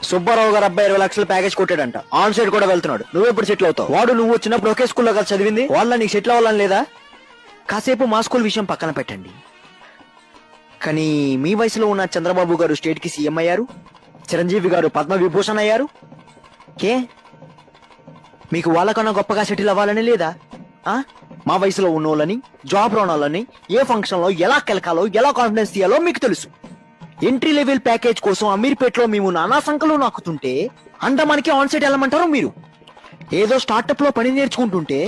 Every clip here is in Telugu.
సుబ్బారావు గారు అబ్బాయి 20 లక్షల ప్యాకేజ్ కొట్టాడంట. ఆన్ సైడ్ కూడా వెళ్తున్నాడు. నువ్వెప్పుడు సెటిల్ అవుతావు? వాడు నువ్వు వచ్చినప్పుడు ఒకే స్కూల్లో కదా చదివింది. వాళ్ళ నీకు సెటిల్ అవ్వాలని లేదా? కాసేపు మా స్కూల్ విషయం పక్కన పెట్టండి. కానీ మీ వయసులో ఉన్న చంద్రబాబు గారు స్టేట్ కి సీఎం అయ్యారు. చిరంజీవి గారు పద్మ విభూషణ్ అయ్యారు. కే మీకు వాళ్ళకన్నా గొప్పగా సెటిల్ అవ్వాలని లేదా? మా వయసులో ఉన్నోళ్ళని, జాబ్ రోనాలని ఏ ఫంక్షన్ లో ఎలా కెలకాలో, ఎలా కాన్ఫిడెన్స్ తీయాలో మీకు తెలుసు. ఎంట్రీ లెవెల్ ప్యాకేజ్ కోసం అమీర్పేటలో మేము నానా సంఖ్యలో నాకుతుంటే అండమానికి ఆన్ సైడ్ వెళ్ళమంటారు మీరు. ఏదో స్టార్టప్ లో పని నేర్చుకుంటుంటే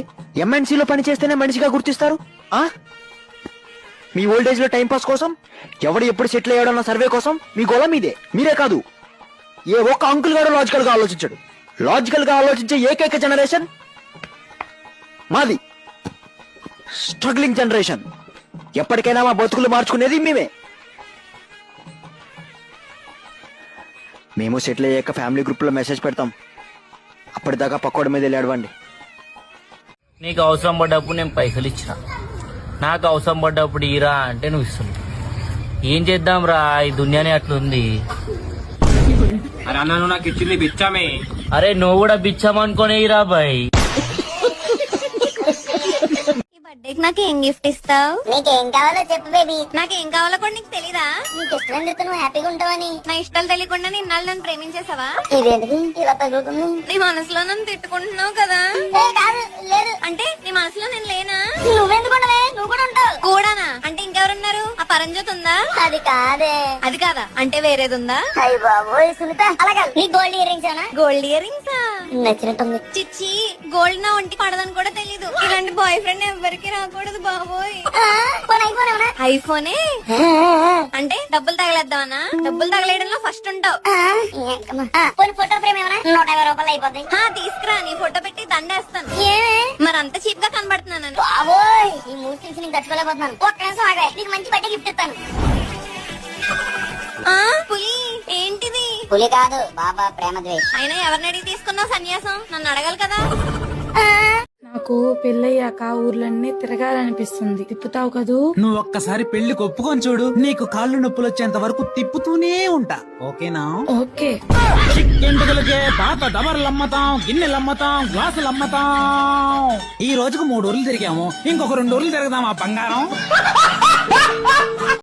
ఎంఎన్సీలో పని చేస్తేనే మనిషిగా గుర్తిస్తారు. మీ ఓల్డేజ్ లో టైంపాస్ కోసం, ఎవడు ఎప్పుడు సెటిల్ అయ్యాడన్న సర్వే కోసం మీ గోళ మీదే. మీరే కాదు, ఏ ఒక్క అంకుల్ గారు లాజికల్ గా ఆలోచించాడు. లాజికల్ గా ఆలోచించే ఏకైక జనరేషన్ మాది. Struggling generation. ఎప్పటికైనా మా బతుకులు మార్చుకునేది మేమే. మేము సెటిల్ అయ్యాక ఫ్యామిలీ గ్రూప్ లో మెసేజ్ పెడతాం. అప్పటిదాకా పక్కోడి మీద వెళ్ళాడవండి. నీకు అవసరం పడ్డప్పుడు నేను పైసలు ఇచ్చిన, నాకు అవసరం పడ్డప్పుడు ఇరా అంటే నువ్వు ఇస్తున్నావు. ఏం చేద్దాం రా, ఈ దునియానే అట్లుంది. అరే అన్న నువ్వు నాకు ఇచ్చింది బిచ్చామే. అరే నువ్వు కూడా బిచ్చామనుకోనే ఇరా బాయ్. బర్త్డేకి నాకు ఏం గిఫ్ట్ ఇస్తావు? నీకేం కావాలో చెప్పు బేబీ. నాకేం కావాలో కూడా నీకు తెలీదా? నీకు ఇష్టం చెప్తే నువ్వు హ్యాపీగా ఉంటావని. నా ఇష్టాలు తెలియకుండా నిన్నాళ్ళు నన్ను ప్రేమించేసావా? ఇదేంటిది ఇలా తగ్గుతుంది? నీ మనసులో నన్ను తిట్టుకుంటున్నావు కదా. కాదు, లేదు. అంటే నీ మనసులో నేను లేనా? నువ్వెందుకుండవే, నువ్వు కూడా ఉంటావు. కూడానా? అంటే ఇంకెవరున్నారు? ఆ పరంజ్యోతి ఉందా? అది కాదే. అది కాదా? అంటే వేరేది ఉందా? అయ్య బాబోయ్ సునీత, అలాగా నీ గోల్డ్ ఇయర్ రింగ్స్ ఏనా? గోల్డ్ ఇయర్ రింగ్స్ నచ్చినట్టుంది. చిచ్చి, గోల్డ్ నా ఒంటి పడదని కూడా తెలీదు. ఇలాంటి బాయ్ ఫ్రెండ్ ఎవరికి రాకూడదు బాబోయ్. ఐఫోన్ ఏమన్నా? ఐఫోనే అంటే డబ్బులు తగలేద్దామనా? డబ్బులు తగలేయడంలో ఫస్ట్ ఉంటావు. ఫోటో ఫ్రేమ్ ఏమన్నా? 150 రూపాయలు అయిపోతాయి. తీసుకురా, నీ ఫోటో పెట్టి దండేస్తాను. మరి అంత చీప్ గా కనబడుతున్నాను. బాబోయ్ ఈ మూడు థింగ్స్ నీకు తట్టుకోలేకపోతున్నాను. ఒక్క నిమిషం ఆగే, నీకు మంచి బట్ట గిఫ్ట్ ఇస్తాను. పులి ఏంటిది? పులి కాదు బాబా, ప్రేమ ద్వేష్. అయినా ఎవరిని అడిగి తీసుకున్నావు సన్యాసం? నన్ను అడగాలి కదా. నాకు పెళ్ళయ్యాక ఊర్లన్నీ తిరగాలనిపిస్తుంది. తిప్పుతావు కదూ? నువ్వు ఒక్కసారి పెళ్లికి ఒప్పుకొని చూడు, నీకు కాళ్ళు నొప్పులు వచ్చేంత వరకు తిప్పుతూనే ఉంటా. ఓకేనా? ఓకే. చిక్కెంటుకలకే పాత డబర్లు అమ్మతాం, గిన్నెలు అమ్మతాం, గ్లాసులు అమ్మతాం. ఈ రోజుకు 3 ఊర్లు తిరిగాము, ఇంకొక 2 ఊర్లు తిరగదాం ఆ బంగారం.